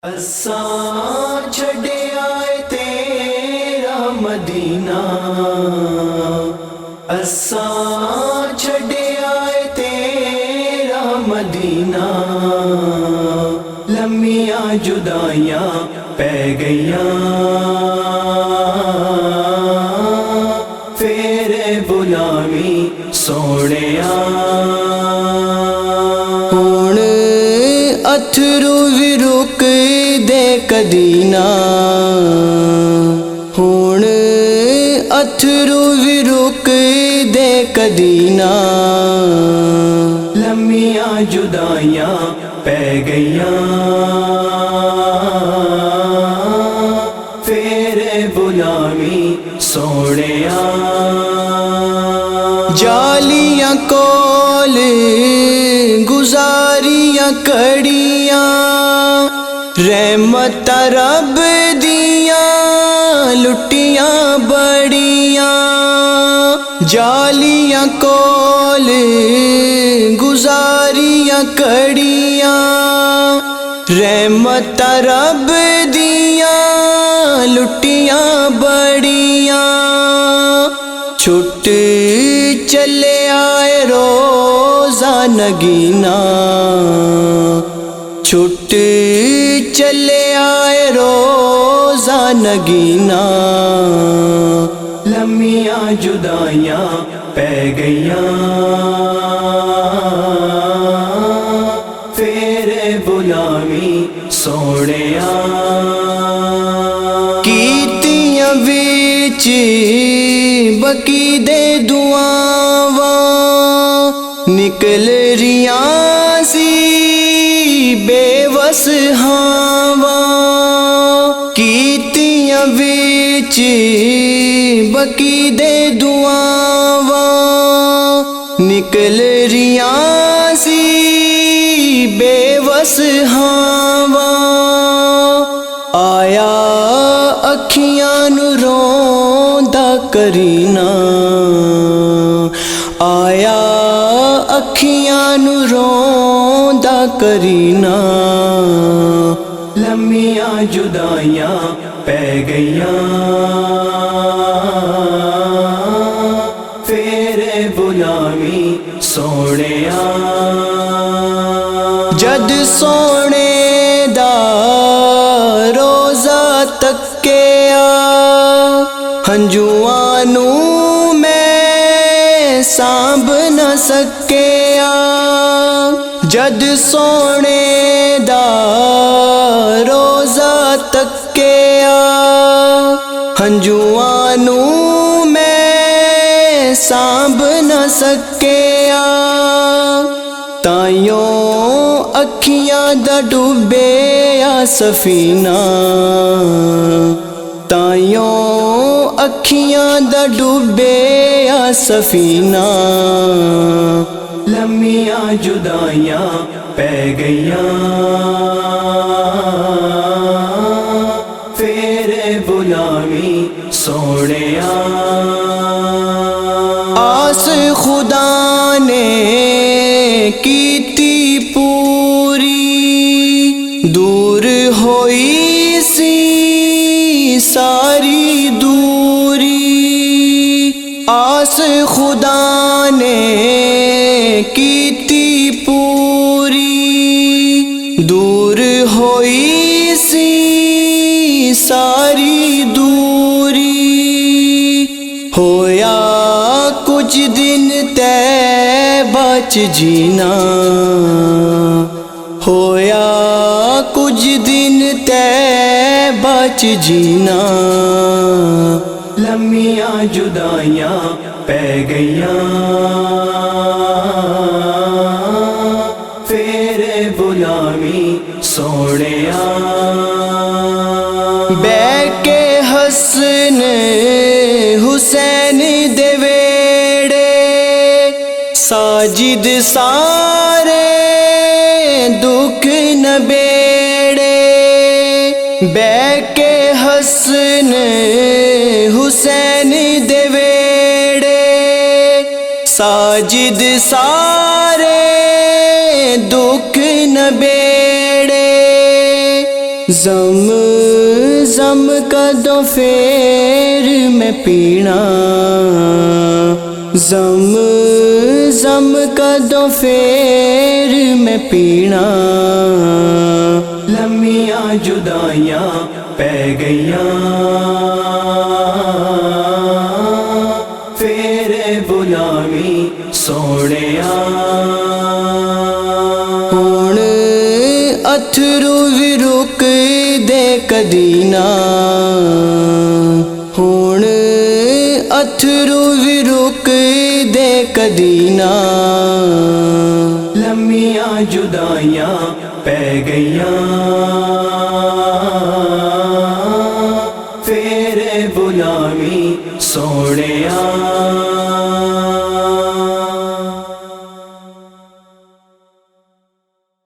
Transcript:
असां छड़े आए तेरा मदीना, असां छड़े आए तेरा मदीना। लम्मियां जुदाइयां पै गईयां, फेरे बुलावी सोहणिया। हुण अथरू भी रुक दे कदी ना, हुण अथरू भी रुक दे कदी ना। लम्मियां जुदाइयां पै गईयां, फेरे बुलावी सोहणिया। जालियां कोल गुजारियां कड़ियां, रहमत रब दियां लुटियां बड़ियां। जालियां कोल गुजारियां कड़ियां, रहमत रब दियां लुटियां बड़ियां। छुट चले आए रोज़ा नगीना, छुट चले आए रोज़ा नगीना। लम्मियां जुदाइयां पै गईयां, फेरे बुलावी सोहणिया। कीतियां विच बकी दे दुआवां, निकल रियां सी बेवस हावां। कीतियां विच बकी दे दुआवां, निकल रियां सी बेवस हावां। आया अखियां नू रोंदा करीना, आया अखियां नू रोंदा करीना। लम्मियां जुदाइयां पै गईयां, फेरे बुलावी सोहणिया। जद सोने दा रोज़ा तक्किया, हंजुआं नू मैं सांभ न सकिया। जद सोने दा रोज़ा तक्किया, हंजुआं नू मैं सांभ न सकिया। ताइयों अखियां दा डुबेया सफीना, ताइयों अखियां दा डुबेया सफीना। लम्मियां जुदाइयां पै गईयां, फेरे बुलावी सोहणिया। आस खुदा ने कीती पूरी, दूर होई सी सारी दूरी। आस खुदा ने कीती पूरी, दूर होई सी सारी दूरी। होया कुछ दिन तैबा च जीना, होया कुछ दिन तैबा च जीना। लम्मियां जुदाइयां पै गईयां, फेरे बुलावी सोहणिया। बैके हसन हुसैन दे वेड़े, साजिद सारे दुख न बेड़े। बैके हसन हुसैन दे वेड़े, साजिद सारे दुख न बेड़े। ਜ਼ਮ ਜ਼ਮ ਕਦੋਂ ਫੇਰ ਮੈਂ ਪੀਣਾ, ਜ਼ਮ ਜ਼ਮ ਕਦੋਂ ਫੇਰ ਮੈਂ ਪੀਣਾ। ਲੰਮੀਆਂ ਜੁਦਾਈਆਂ ਪੈ ਗਈਆਂ, ਫੇਰ ਬੁਲਾਵੀਂ ਸੋਹਣਿਆ। ਹੁਣ ਅਥਰੂ ਵੀ ਰੁਕਦੇ ਕਦੀ ਨਾ, ਹੁਣ ਅਥਰੂ ਵੀ ਰੁਕਦੇ ਕਦੀ ਨਾ। ਲੰਮੀਆਂ ਜੁਦਾਈਆਂ ਪੈ ਗਈਆਂ,